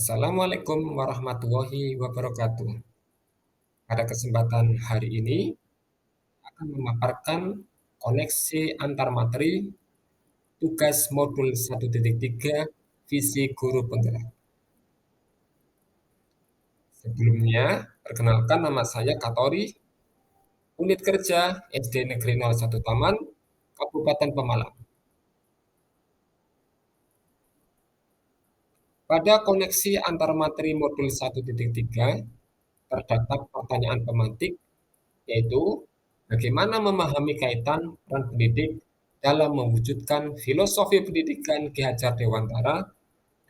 Assalamualaikum warahmatullahi wabarakatuh. Pada kesempatan hari ini akan memaparkan koneksi antar materi tugas modul 1.3 visi guru penggerak. Sebelumnya, perkenalkan nama saya Katori, unit kerja SD Negeri 01 Taman, Kabupaten Pemalang. Pada koneksi antar materi modul 1.3 terdapat pertanyaan pemantik yaitu bagaimana memahami kaitan peran pendidik dalam mewujudkan filosofi pendidikan Ki Hajar Dewantara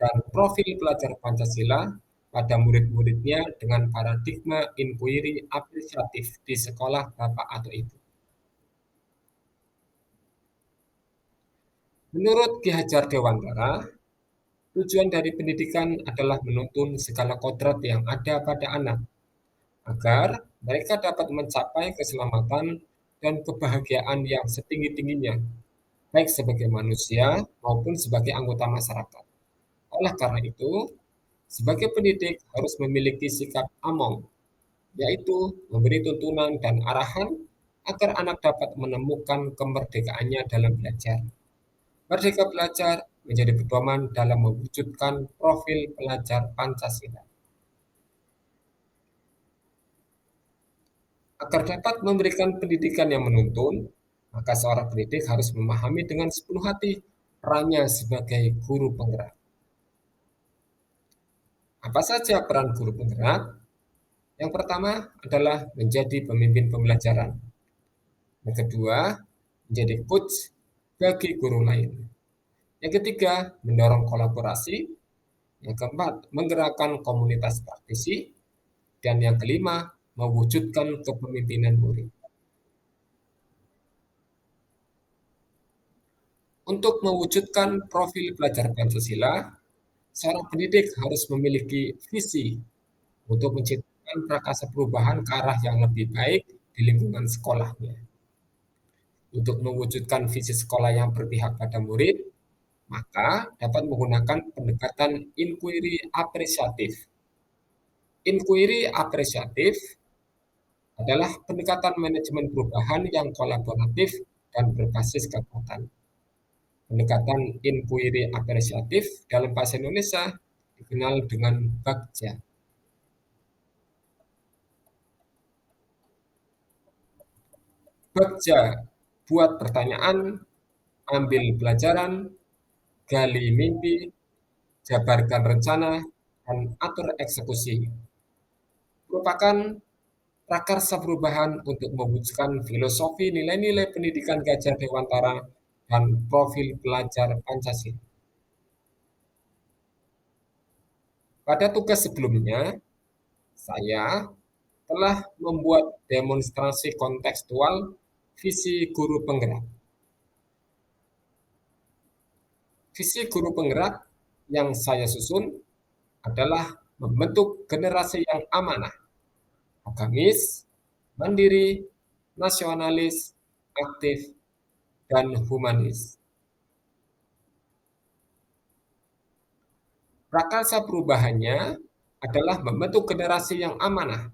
dan profil pelajar Pancasila pada murid-muridnya dengan paradigma inquiry apresiatif di sekolah Bapak atau Ibu. Menurut Ki Hajar Dewantara, tujuan dari pendidikan adalah menuntun segala kodrat yang ada pada anak agar mereka dapat mencapai keselamatan dan kebahagiaan yang setinggi-tingginya, baik sebagai manusia maupun sebagai anggota masyarakat. Oleh karena itu, sebagai pendidik harus memiliki sikap among, yaitu memberi tuntunan dan arahan agar anak dapat menemukan kemerdekaannya dalam belajar. Merdeka belajar menjadi pedoman dalam mewujudkan profil pelajar Pancasila. Agar dapat memberikan pendidikan yang menuntun, maka seorang pendidik harus memahami dengan sepenuh hati perannya sebagai guru penggerak. Apa saja peran guru penggerak? Yang pertama adalah menjadi pemimpin pembelajaran. Yang kedua, menjadi coach bagi guru lain. Yang ketiga, mendorong kolaborasi. Yang keempat, menggerakkan komunitas praktisi. Dan yang kelima, mewujudkan kepemimpinan murid. Untuk mewujudkan profil pelajar Pancasila, seorang pendidik harus memiliki visi untuk menciptakan prakarsa perubahan ke arah yang lebih baik di lingkungan sekolahnya. Untuk mewujudkan visi sekolah yang berpihak pada murid, maka dapat menggunakan pendekatan inquiry apresiatif. Inquiry apresiatif adalah pendekatan manajemen perubahan yang kolaboratif dan berbasis gagasan. Pendekatan inquiry apresiatif dalam bahasa Indonesia dikenal dengan Bagja. Bagja, buat pertanyaan, ambil pelajaran, gali mimpi, jabarkan rencana, dan atur eksekusi. Merupakan prakarsa perubahan untuk mewujudkan filosofi nilai-nilai pendidikan Gajah Dewantara dan profil pelajar Pancasila. Pada tugas sebelumnya, saya telah membuat demonstrasi kontekstual visi guru penggerak. Visi guru penggerak yang saya susun adalah membentuk generasi yang amanah, agamis, mandiri, nasionalis, aktif, dan humanis. Prakarsa perubahannya adalah membentuk generasi yang amanah,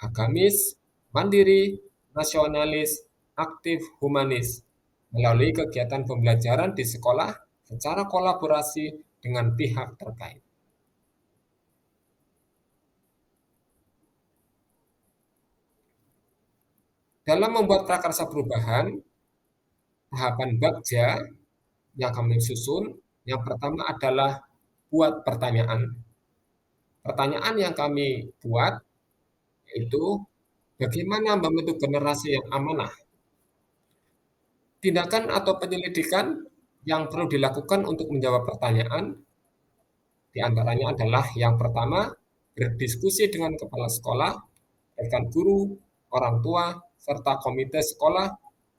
agamis, mandiri, nasionalis, aktif, humanis melalui kegiatan pembelajaran di sekolah secara kolaborasi dengan pihak terkait. Dalam membuat prakarsa perubahan, tahapan Bagja yang kami susun, yang pertama adalah buat pertanyaan. Pertanyaan yang kami buat yaitu bagaimana membentuk generasi yang amanah. Tindakan atau penyelidikan yang perlu dilakukan untuk menjawab pertanyaan di antaranya adalah yang pertama, berdiskusi dengan kepala sekolah, rekan guru, orang tua, serta komite sekolah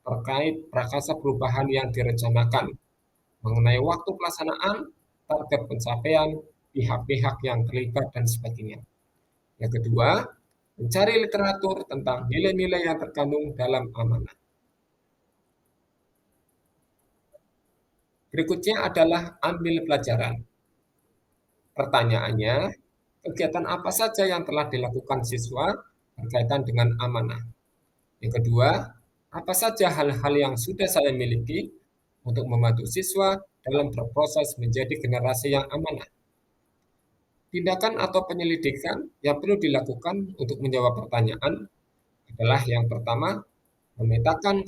terkait prakarsa perubahan yang direncanakan mengenai waktu pelaksanaan, target pencapaian, pihak-pihak yang terlibat, dan sebagainya. Yang kedua, mencari literatur tentang nilai-nilai yang terkandung dalam amanah. Berikutnya adalah ambil pelajaran. Pertanyaannya, kegiatan apa saja yang telah dilakukan siswa berkaitan dengan amanah? Yang kedua, apa saja hal-hal yang sudah saya miliki untuk membantu siswa dalam berproses menjadi generasi yang amanah? Tindakan atau penyelidikan yang perlu dilakukan untuk menjawab pertanyaan adalah yang pertama, memetakan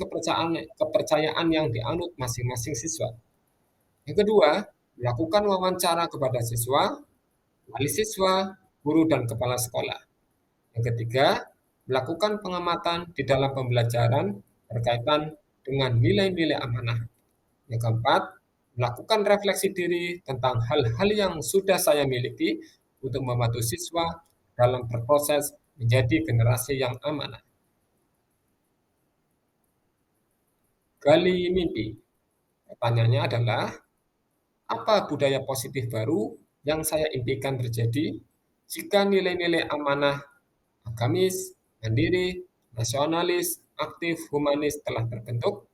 kepercayaan yang dianut masing-masing siswa. Yang kedua, melakukan wawancara kepada siswa, wali siswa, guru, dan kepala sekolah. Yang ketiga, melakukan pengamatan di dalam pembelajaran berkaitan dengan nilai-nilai amanah. Yang keempat, melakukan refleksi diri tentang hal-hal yang sudah saya miliki untuk membantu siswa dalam berproses menjadi generasi yang amanah. Gali mimpi. Pertanyaannya adalah, apa budaya positif baru yang saya impikan terjadi jika nilai-nilai amanah, agamis, mandiri, nasionalis, aktif, humanis telah terbentuk?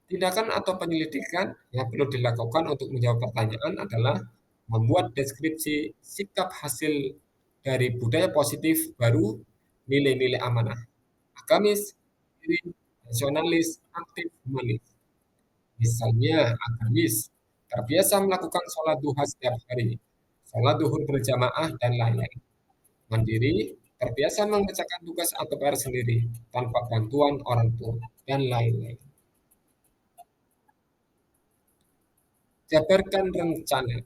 Tindakan atau penyelidikan yang perlu dilakukan untuk menjawab pertanyaan adalah membuat deskripsi sikap hasil dari budaya positif baru, nilai-nilai amanah, agamis, mandiri, nasionalis, aktif, humanis. Misalnya, agamis, terbiasa melakukan sholat duha setiap hari, sholat duhur berjamaah, dan lain-lain. Mandiri, terbiasa mengerjakan tugas atau PR sendiri, tanpa bantuan orang tua, dan lain-lain. Jabarkan rencana.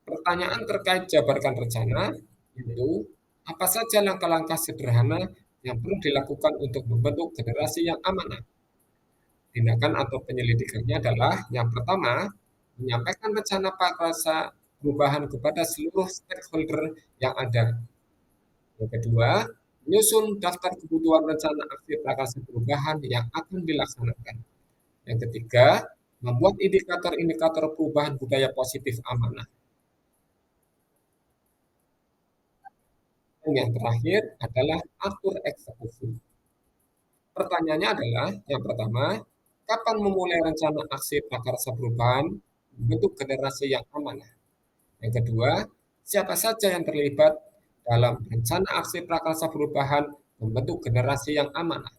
Pertanyaan terkait jabarkan rencana, yaitu apa saja langkah-langkah sederhana yang perlu dilakukan untuk membentuk generasi yang amanah. Tindakan atau penyelidikannya adalah yang pertama, menyampaikan rencana prakarsa perubahan kepada seluruh stakeholder yang ada. Yang kedua, menyusun daftar kebutuhan rencana aksi prakarsa perubahan yang akan dilaksanakan. Yang ketiga, membuat indikator-indikator perubahan budaya positif amanah. Dan yang terakhir adalah atur eksekusi. Pertanyaannya adalah, yang pertama, kapan memulai rencana aksi prakarsa perubahan membentuk generasi yang amanah? Yang kedua, siapa saja yang terlibat dalam rencana aksi prakarsa perubahan membentuk generasi yang amanah?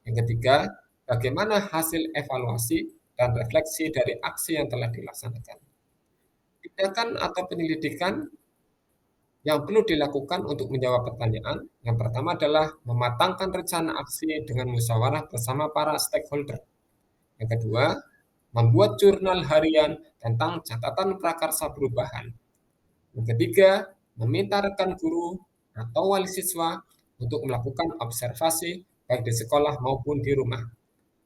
Yang ketiga, bagaimana hasil evaluasi dan refleksi dari aksi yang telah dilaksanakan? Tindakan atau penyelidikan yang perlu dilakukan untuk menjawab pertanyaan, yang pertama adalah mematangkan rencana aksi dengan musyawarah bersama para stakeholder. Yang kedua, membuat jurnal harian tentang catatan prakarsa perubahan. Yang ketiga, meminta rekan guru atau wali siswa untuk melakukan observasi baik di sekolah maupun di rumah.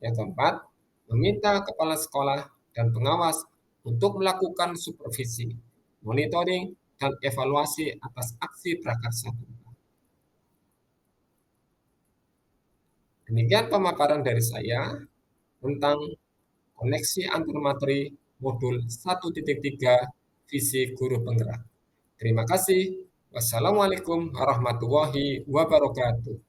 Yang keempat, meminta kepala sekolah dan pengawas untuk melakukan supervisi, monitoring, dan evaluasi atas aksi prakarsa. Demikian pemaparan dari saya tentang koneksi antar materi modul 1.3 visi guru penggerak. Terima kasih. Wassalamualaikum warahmatullahi wabarakatuh.